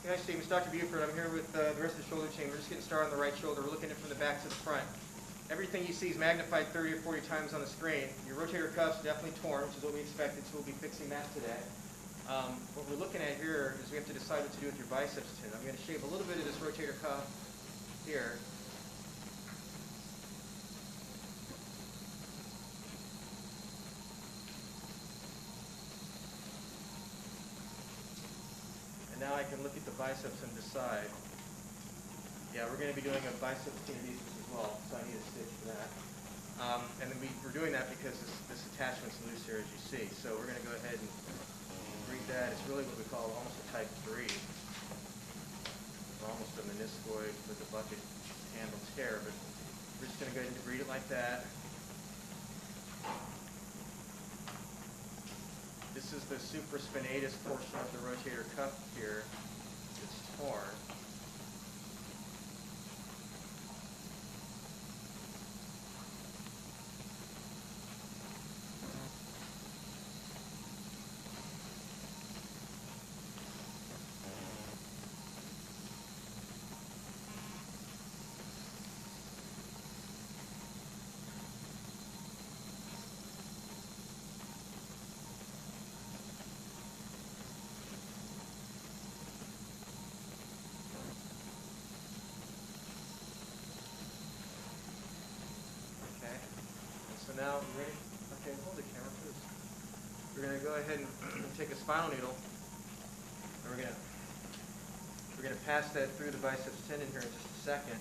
Hi, Steve. It's Dr. Buford. I'm here with the rest of the shoulder chain. We're just getting started on the right shoulder. We're looking at it from the back to the front. Everything you see is magnified 30 or 40 times on the screen. Your rotator cuff's definitely torn, which is what we expected, so we'll be fixing that today. What we're looking at here is we have to decide what to do with your biceps tendon. I'm going to shave a little bit of this rotator cuff here. And now I can look at the biceps and decide. Yeah, we're going to be doing a biceps tenodesis as well, so I need a stitch for that. And then we're doing that because this attachment's loose here, as you see. So we're going to go ahead and read that. It's really what we call almost a type 3, or almost a meniscoid with a bucket handle tear. But we're just going to go ahead and read it like that. This is the supraspinatus portion of the rotator cuff here. It's torn. So now, you ready? Okay, hold the camera, please. We're going to go ahead and take a spinal needle, and we're going to pass that through the biceps tendon here in just a second.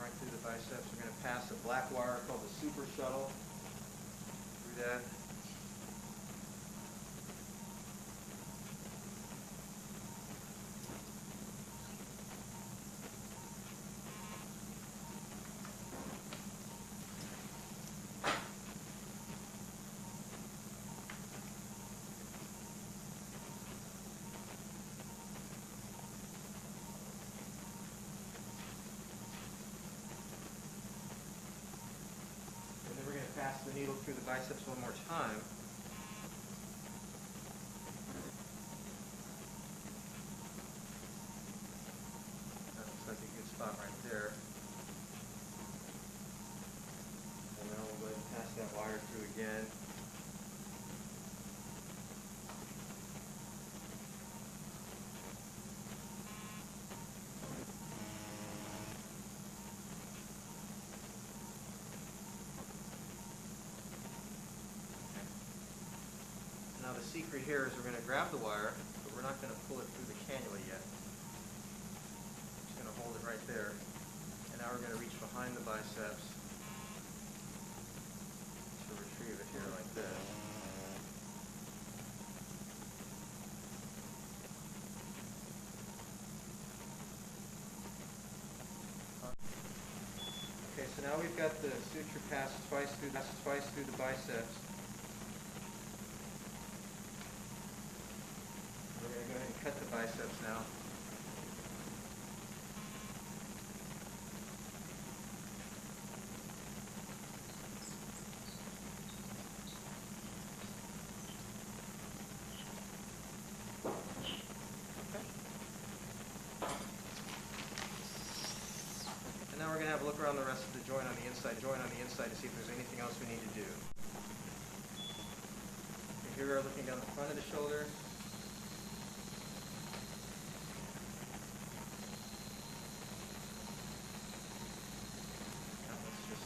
Right through the biceps. We're going to pass a black wire called the super shuttle through that. Pass the needle through the biceps one more time. That looks like a good spot right there. And now we'll go ahead and pass that wire through again. Now the secret here is we're going to grab the wire, but we're not going to pull it through the cannula yet. We're just going to hold it right there. And now we're going to reach behind the biceps to retrieve it here like this. Okay, so now we've got the suture passed twice through the biceps. We're going to go ahead and cut the biceps now. Okay. And now we're going to have a look around the rest of the joint on the inside to see if there's anything else we need to do. Okay, here we are looking down the front of the shoulder.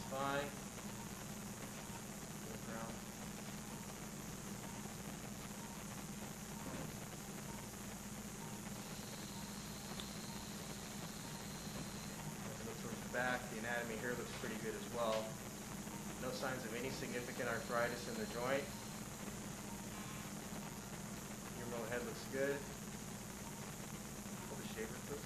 Fine. Look around. Look towards the back. The anatomy here looks pretty good as well. No signs of any significant arthritis in the joint. Humeral head looks good. Hold the shaver, please.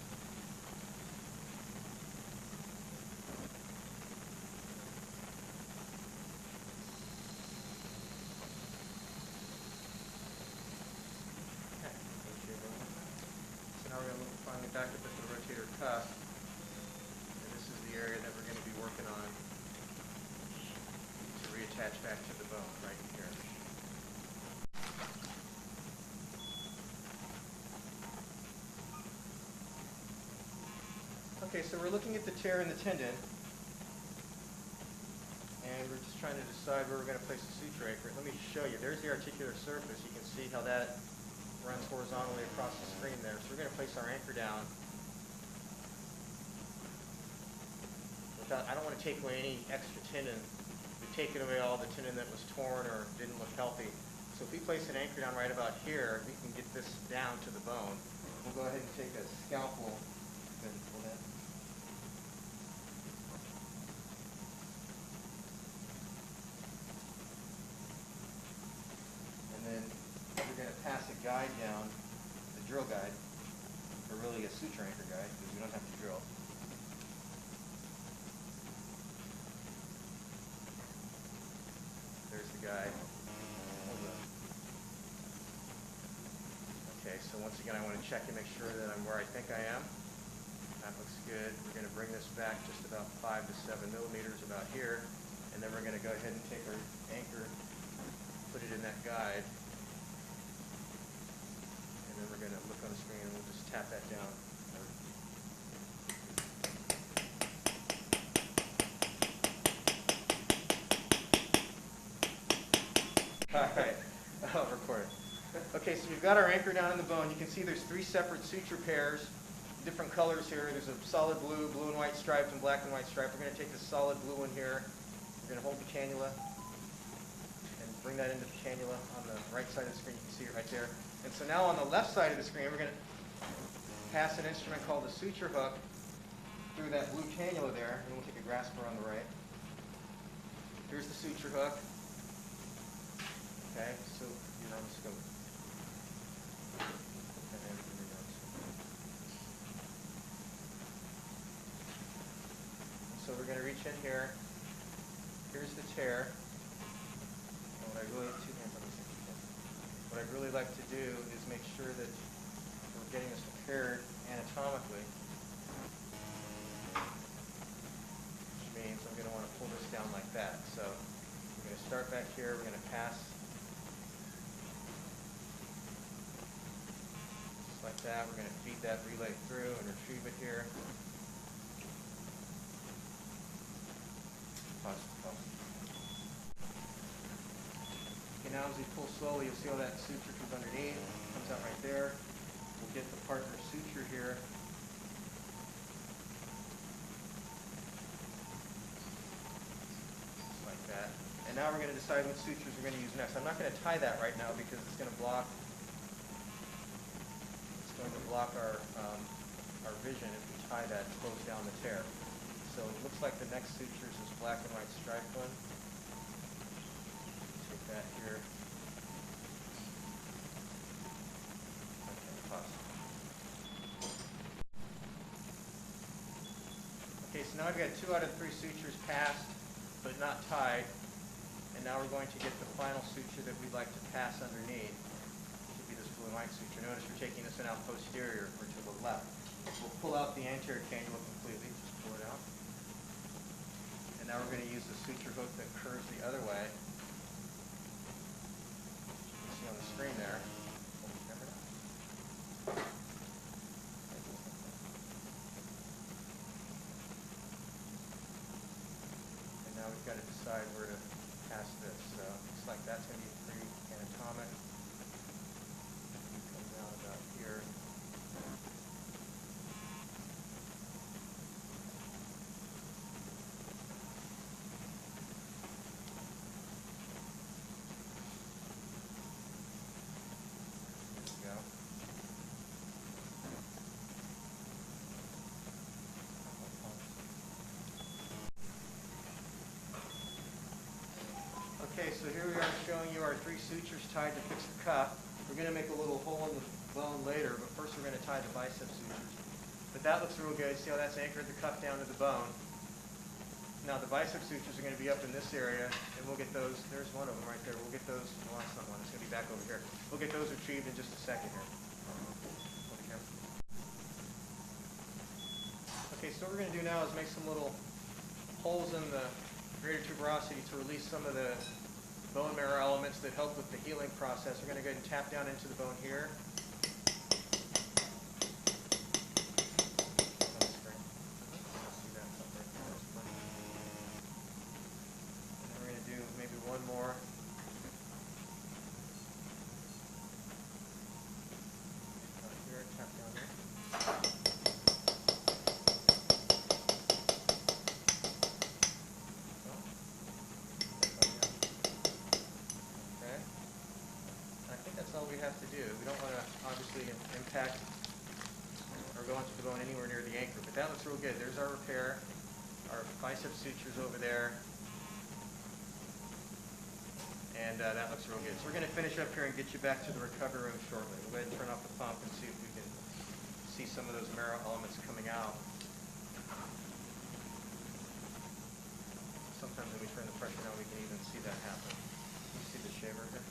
so we're looking at the tear in the tendon, and we're just trying to decide where we're going to place the suture anchor. Let me show you. There's the articular surface. You can see how that runs horizontally across the screen there. So we're going to place our anchor down. I don't want to take away any extra tendon. We've taken away all the tendon that was torn or didn't look healthy. So if we place an anchor down right about here, we can get this down to the bone. We'll go ahead and take a scalpel and pull that. And then we're going to pass a guide down, the drill guide, or really a suture anchor guide, because we don't have to drill. There's the guide. Okay, so once again I want to check and make sure that I'm where I think I am. That looks good. We're going to bring this back just about 5 to 7 millimeters about here, and then we're going to go ahead and take our anchor, put it in that guide, and then we're going to look on the screen and we'll just tap that down. All right, I'll record it. Okay, so we've got our anchor down in the bone. You can see there's 3 separate suture pairs, different colors here. There's a solid blue, blue and white striped, and black and white striped. We're going to take the solid blue one here. We're going to hold the cannula and bring that into the cannula on the right side of the screen. You can see it right there. And so now on the left side of the screen, we're going to pass an instrument called the suture hook through that blue cannula there, and we'll take a grasper on the right. Here's the suture hook. Okay, so you're on the scope. So we're going to reach in here. Here's the tear. And what I'd really like to do is make sure that we're getting this prepared anatomically, which means I'm going to want to pull this down like that. So we're going to start back here. We're going to pass just like that. We're going to feed that relay through and retrieve it here. Okay, now as we pull slowly, you'll see how that suture comes underneath, comes out right there. We'll get the partner suture here. Just like that. And now we're going to decide what sutures we're going to use next. I'm not going to tie that right now because it's going to block our vision if we tie that and close down the tear. So it looks like the next suture is this black and white striped one. Take that here. Okay, so now I've got 2 out of 3 sutures passed, but not tied. And now we're going to get the final suture that we'd like to pass underneath. It should be this blue and white suture. Notice we're taking this one out posterior or to the left. We'll pull out the anterior cannula completely. Just pull it out. And now we're going to use the suture hook that curves the other way. You can see on the screen there. And now we've got to decide where to pass this. So it looks like that's going to be pretty anatomic. Come down about here. Okay, so here we are showing you our 3 sutures tied to fix the cuff. We're going to make a little hole in the bone later, but first we're going to tie the bicep sutures. But that looks real good. See how that's anchored the cuff down to the bone. Now the bicep sutures are going to be up in this area, and we'll get those. There's one of them right there. We'll get those. Well, that's not one. It's going to be back over here. We'll get those retrieved in just a second here. Okay, so what we're going to do now is make some little holes in the greater tuberosity to release some of the bone marrow elements that help with the healing process. We're going to go ahead and tap down into the bone here. we have to do. We don't want to obviously impact or go into the bone anywhere near the anchor, but that looks real good. There's our repair. Our bicep sutures over there. And that looks real good. So we're going to finish up here and get you back to the recovery room shortly. We'll go ahead and turn off the pump and see if we can see some of those marrow elements coming out. Sometimes when we turn the pressure down, we can even see that happen. You see the shaver here?